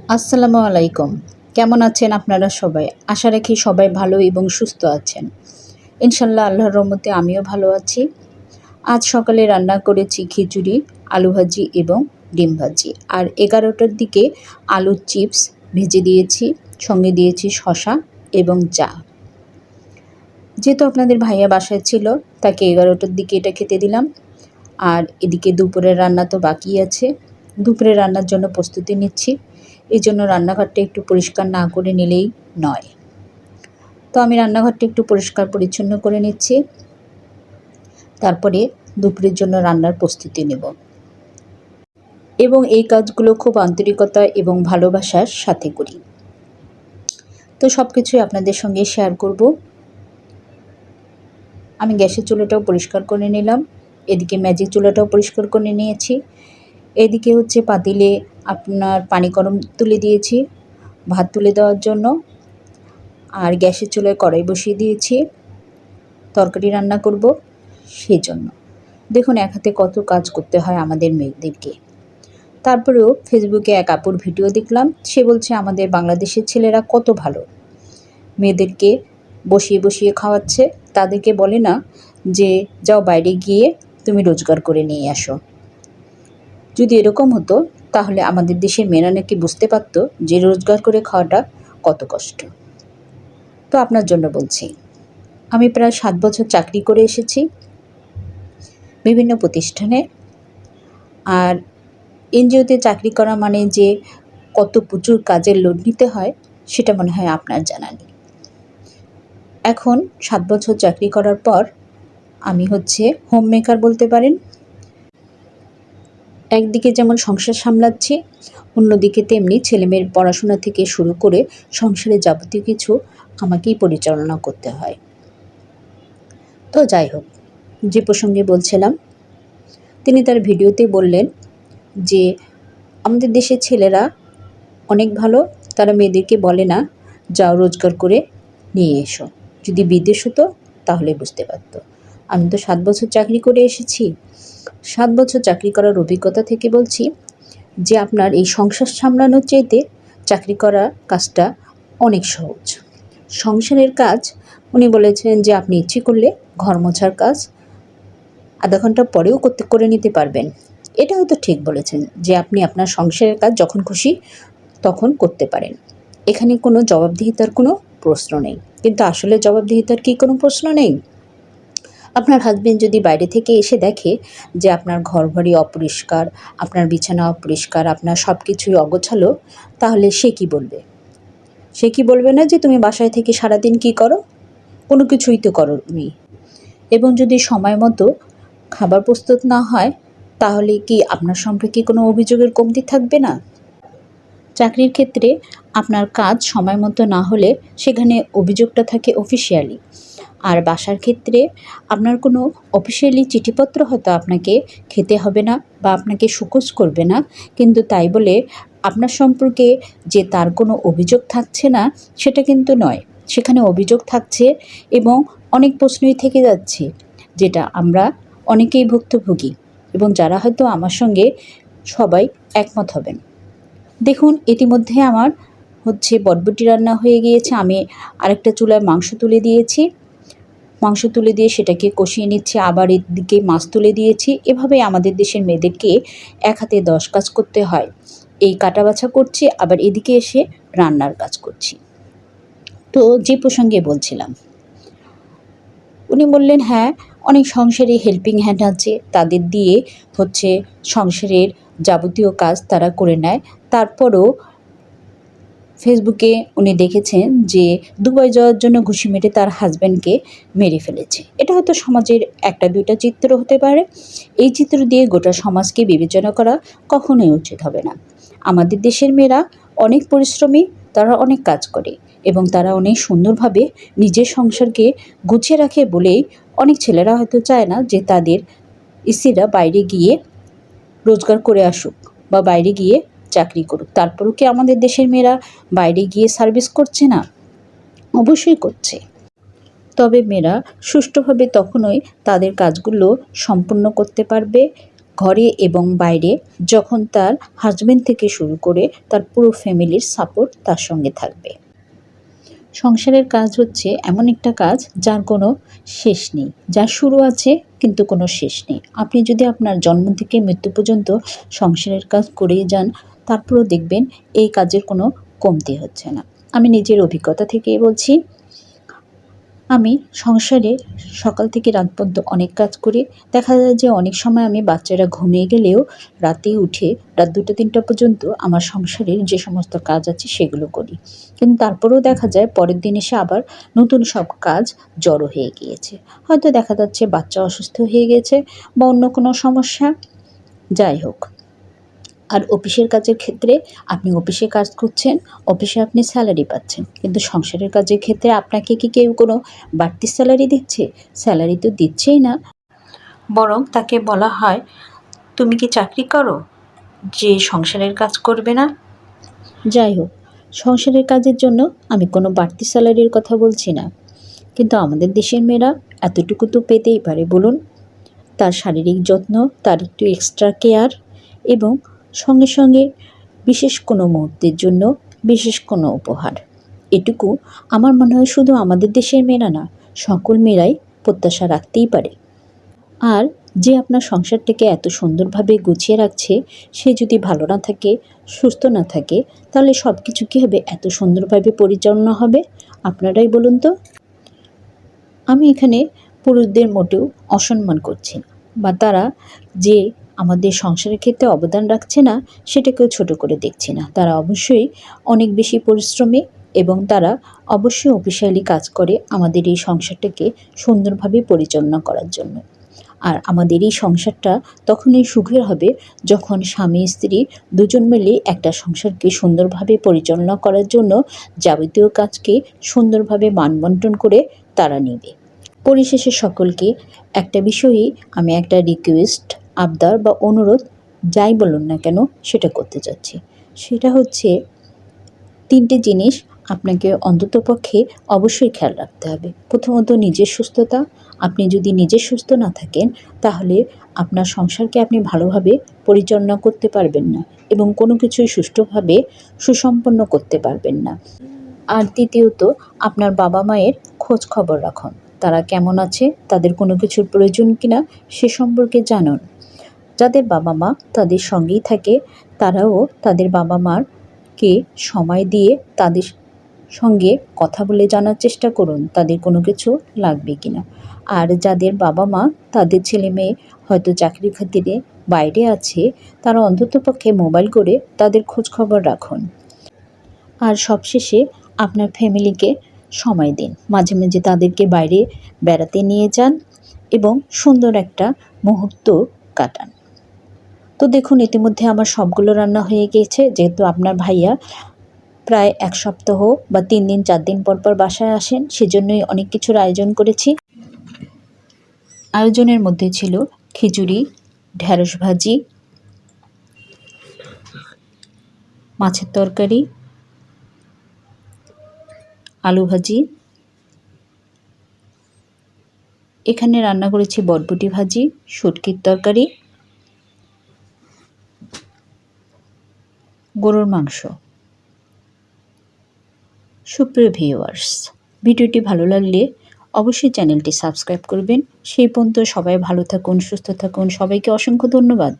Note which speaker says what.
Speaker 1: আসসালামু আলাইকুম। কেমন আছেন আপনারা সবাই? আশা রাখি সবাই ভালো এবং সুস্থ আছেন। ইনশাল্লাহ আল্লাহর রহমতে আমিও ভালো আছি। আজ সকালে রান্না করেছি খিচুড়ি, আলু ভাজি এবং ডিম ভাজি। আর ১১টার দিকে আলুর চিপস ভেজে দিয়েছি, সঙ্গে দিয়েছি শসা এবং চা। যেহেতু আপনাদের ভাইয়া বাসায় ছিল, তাকে ১১টার দিকে এটা খেতে দিলাম। আর এদিকে দুপুরের রান্না তো বাকি আছে। দুপুরের রান্নার জন্য প্রস্তুতি নিচ্ছি। এই জন্য রান্নাঘরটা একটু পরিষ্কার না করে নিলেই নয়। তো আমি রান্নাঘরটা একটু পরিষ্কার পরিচ্ছন্ন করে নিচ্ছি। তারপরে দুপুরের জন্য রান্নার প্রস্তুতি নেব এবং এই কাজগুলো খুব আন্তরিকতা এবং ভালোবাসার সাথে করি। তো সব কিছুই আপনাদের সঙ্গে শেয়ার করব। আমি গ্যাসের চুলাটাও পরিষ্কার করে নিলাম, এদিকে ম্যাজিক চুলাটাও পরিষ্কার করে নিয়েছি। এদিকে হচ্ছে পাতিলে আপনার পানি গরম তুলে দিয়েছি ভাত তুলে দেওয়ার জন্য। আর গ্যাসের চুলায় কড়াই বসিয়ে দিয়েছি তরকারি রান্না করব, সেই জন্য। দেখুন এক হাতে কত কাজ করতে হয় আমাদের মেয়েদেরকে। তারপরেও ফেসবুকে এক আপুর ভিডিও দেখলাম, সে বলছে আমাদের বাংলাদেশের ছেলেরা কত ভালো, মেয়েদেরকে বসিয়ে বসিয়ে খাওয়াচ্ছে। তাদেরকে বলে না যে যাও বাইরে গিয়ে তুমি রোজগার করে নিয়ে আসো। যদি এরকম হতো তাহলে আমাদের দেশের মেয়েরা নাকি বুঝতে পারতো যে রোজগার করে খাওয়াটা কত কষ্ট। তো আপনার জন্য বলছি, আমি প্রায় 7 বছর চাকরি করে এসেছি বিভিন্ন প্রতিষ্ঠানে। আর এনজিওতে চাকরি করা মানে যে কত প্রচুর কাজের লোড নিতে হয় সেটা মনে হয় আপনার জানা নেই। এখন 7 বছর চাকরি করার পর আমি হচ্ছে হোম মেকার বলতে পারেন। একদিকে যেমন সংসার সামলাচ্ছি, অন্যদিকে তেমনি ছেলেমেয়ের পড়াশোনা থেকে শুরু করে সংসারের যাবতীয় কিছু আমাকেই পরিচালনা করতে হয়। তো যাই হোক, যে প্রসঙ্গে বলছিলাম, তিনি তার ভিডিওতে বললেন যে আমাদের দেশের ছেলেরা অনেক ভালো, তারা মেয়েদেরকে বলে না যাও রোজগার করে নিয়ে এসো। যদি বিদেশ হতো তাহলে বুঝতে পারতো। আমি তো 7 বছর চাকরি করে এসেছি। 7 বছর চাকরি করার অভিজ্ঞতা থেকে বলছি যে আপনার এই সংসার সামলানোর চাইতে চাকরি করা কাজটা অনেক সহজ। সংসারের কাজ উনি বলেছেন যে আপনি ইচ্ছে করলে ঘর মোছার কাজ আধা ঘন্টা পরেও করে নিতে পারবেন। এটা হয়তো ঠিক বলেছেন যে আপনি আপনার সংসারের কাজ যখন খুশি তখন করতে পারেন। এখানে কোনো জবাবদিহিতার কোনো প্রশ্ন নেই। কিন্তু আসলে জবাবদিহিতার কি কোনো প্রশ্ন নেই? আপনার হাজবেন্ড যদি বাইরে থেকে এসে দেখে যে আপনার ঘরবাড়ি অপরিষ্কার, আপনার বিছানা অপরিষ্কার, আপনার সব কিছুই অগোছালো, তাহলে সে কি বলবে? সে কি বলবে না যে তুমি বাসায় থেকে সারাদিন কি করো? কোনো কিছুই তো করোনি। এবং যদি সময় মতো খাবার প্রস্তুত না হয় তাহলে কি আপনার সম্পর্কে কোনো অভিযোগের কমতি থাকবে না? চাকরির ক্ষেত্রে আপনার কাজ সময় মতো না হলে সেখানে অভিযোগটা থাকে অফিসিয়ালি। আর বাসার ক্ষেত্রে আপনার কোনো অফিসিয়ালি চিঠিপত্র হয়তো আপনাকে খেতে হবে না বা আপনাকে শোকজ করবে না, কিন্তু তাই বলে আপনার সম্পর্কে যে তার কোনো অভিযোগ থাকছে না সেটা কিন্তু নয়। সেখানে অভিযোগ থাকছে এবং অনেক প্রশ্নই থেকে যাচ্ছে, যেটা আমরা অনেকেই ভুক্তভোগী এবং যারা হয়তো আমার সঙ্গে সবাই একমত হবেন। দেখুন ইতিমধ্যে আমার হচ্ছে বটবটি রান্না হয়ে গিয়েছে। আমি আরেকটা চুলায় মাংস তুলে দিয়েছি। মাংস তুলে দিয়ে সেটাকে কষিয়ে নিচ্ছি, আবার এদিকে মাছ তুলে দিয়েছি। এভাবে আমাদের দেশের মেয়েদেরকে এক হাতে 10 কাজ করতে হয়। এই কাটা বাছা করছি, আবার এদিকে এসে রান্নার কাজ করছি। তো যে প্রসঙ্গে বলছিলাম, উনি বললেন হ্যাঁ অনেক সংসারে হেল্পিং হ্যান্ড আছে, তাদের দিয়ে হচ্ছে সংসারের যাবতীয় কাজ তারা করে নেয়। তারপরও ফেসবুকে উনি দেখেছেন যে দুবাই যাওয়ার জন্য ঘুষি মেরে তার হাজব্যান্ডকে মেরে ফেলেছে। এটা হয়তো সমাজের একটা দুইটা চিত্র হতে পারে। এই চিত্র দিয়ে গোটা সমাজকে বিবেচনা করা কখনোই উচিত হবে না। আমাদের দেশের মেয়েরা অনেক পরিশ্রমী, তারা অনেক কাজ করে এবং তারা অনেক সুন্দরভাবে নিজের সংসারকে গুছিয়ে রাখে বলেই অনেক ছেলেরা হয়তো চায় না যে তাদের স্ত্রীরা বাইরে গিয়ে রোজগার করে আসুক বা বাইরে গিয়ে চাকরি করুক। তারপরেও কি আমাদের দেশের মেয়েরা বাইরে গিয়ে সার্ভিস করছে না? অবশ্যই করছে। তবে মেয়েরা সুষ্ঠুভাবে তখনই তাদের কাজগুলো সম্পূর্ণ করতে পারবে ঘরে এবং বাইরে, যখন তার হাজবেন্ড থেকে শুরু করে তার পুরো ফ্যামিলির সাপোর্ট তার সঙ্গে থাকবে। সংসারের কাজ হচ্ছে এমন একটা কাজ যার কোনো শেষ নেই, যার শুরু আছে কিন্তু কোনো শেষ নেই। আপনি যদি আপনার জন্ম থেকে মৃত্যু পর্যন্ত সংসারের কাজ করেই যান, তারপরেও দেখবেন এই কাজের কোনো কমতি হচ্ছে না। আমি নিজের অভিজ্ঞতা থেকে বলছি, আমি সংসারে সকাল থেকে রাত পর্যন্ত অনেক কাজ করি। দেখা যায় যে অনেক সময় আমি বাচ্চারা ঘুমিয়ে গেলেও রাতে উঠে রাত 2টা-3টা পর্যন্ত আমার সংসারের যে সমস্ত কাজ আছে সেগুলো করি। কিন্তু তারপরেও দেখা যায় পরের দিন এসে আবার নতুন সব কাজ জড়ো হয়ে গিয়েছে। হয়তো দেখা যাচ্ছে বাচ্চা অসুস্থ হয়ে গেছে বা অন্য কোনো সমস্যা, যাই হোক। আর অফিসের কাজের ক্ষেত্রে আপনি অফিসে কাজ করছেন, অফিসে আপনি স্যালারি পাচ্ছেন, কিন্তু সংসারের কাজের ক্ষেত্রে আপনাকে কি কেউ কোনো বাড়তি স্যালারি দিচ্ছে? স্যালারি তো দিচ্ছেই না, বরং তাকে বলা হয়, তুমি কি চাকরি করো যে সংসারের কাজ করবে না? যাই হোক, সংসারের কাজের জন্য আমি কোনো বাড়তি স্যালারির কথা বলছি না, কিন্তু আমাদের দেশের মেয়েরা এতটুকু তো পেতেই পারে বলুন। তার শারীরিক যত্ন, তার একটু এক্সট্রা কেয়ার এবং সঙ্গে সঙ্গে বিশেষ কোনো মুহূর্তের জন্য বিশেষ কোনো উপহার। এটুকু আমার মনে হয় শুধু আমাদের দেশের মেয়েরা না, সকল মেয়েরাই প্রত্যাশা রাখতেই পারে। আর যে আপনার সংসারটাকে এত সুন্দরভাবে গুছিয়ে রাখছে, সে যদি ভালো না থাকে, সুস্থ না থাকে, তাহলে সব কিছু কী হবে এত সুন্দরভাবে পরিচালনা হবে? আপনারাই বলুন তো। আমি এখানে পুরুষদের মোটেও অসম্মান করছি না, বা তারা যে আমাদের সংসারের ক্ষেত্রে অবদান রাখছে না সেটাকেও ছোট করে দেখছি না। তারা অবশ্যই অনেক বেশি পরিশ্রমী এবং তারা অবশ্যই অফিসিয়ালি কাজ করে আমাদের এই সংসারটাকে সুন্দরভাবে পরিচালনা করার জন্য। আর আমাদের এই সংসারটা তখনই সুখের হবে যখন স্বামী স্ত্রী দুজন মিলে একটা সংসারকে সুন্দরভাবে পরিচালনা করার জন্য যাবতীয় কাজকে সুন্দরভাবে মানবন্টন করে তারা নেবে। পরিশেষে সকলকে একটা বিষয়েই আমি একটা রিকোয়েস্ট, আবদার বা অনুরোধ, যাই বলুন না কেন, সেটা করতে চাচ্ছি। সেটা হচ্ছে 3টে জিনিস আপনাকে অন্ততপক্ষে অবশ্যই খেয়াল রাখতে হবে। প্রথমত নিজের সুস্থতা। আপনি যদি নিজে সুস্থ না থাকেন, তাহলে আপনার সংসারকে আপনি ভালোভাবে পরিচালনা করতে পারবেন না এবং কোনো কিছুই সুষ্ঠুভাবে সুসম্পন্ন করতে পারবেন না। আর দ্বিতীয়ত, আপনার বাবা মায়ের খোঁজ খবর রাখুন। তারা কেমন আছে, তাদের কোনো কিছুর প্রয়োজন কিনা সে সম্পর্কে জানুন। যাদের বাবা মা তাদের সঙ্গেই থাকে, তারাও তাদের বাবা মারকে সময় দিয়ে তাদের সঙ্গে কথা বলে জানার চেষ্টা করুন তাদের কোনো কিছু লাগবে কিনা। আর যাদের বাবা মা তাদের ছেলে মেয়ে হয়তো চাকরি খাতিরে বাইরে আছে, তারা অন্ততপক্ষে মোবাইল করে তাদের খোঁজ খবর রাখুন। আর সবশেষে আপনার ফ্যামিলিকে সময় দিন, মাঝে মাঝে তাদেরকে বাইরে বেড়াতে নিয়ে যান এবং সুন্দর একটা মুহূর্ত কাটান। তো দেখুন, ইতিমধ্যে আমার সবগুলো রান্না হয়ে গিয়েছে। যেহেতু আপনার ভাইয়া প্রায় 1 সপ্তাহ বা 3 দিন 4 দিন পর পর বাসায় আসেন, সেজন্যই অনেক কিছুর আয়োজন করেছি। আয়োজনের মধ্যে ছিল খিচুড়ি, ঢ্যাঁড়স ভাজি, মাছের তরকারি, আলু ভাজি, এখানে রান্না করেছি বরবটি ভাজি, শুটকির তরকারি, গরুর মাংস। সুপ্রিয় ভিউয়ার্স, ভিডিওটি ভালো লাগলে অবশ্যই চ্যানেলটি সাবস্ক্রাইব করবেন। সেই পর্যন্ত সবাই ভালো থাকুন, সুস্থ থাকুন। সবাইকে অসংখ্য ধন্যবাদ।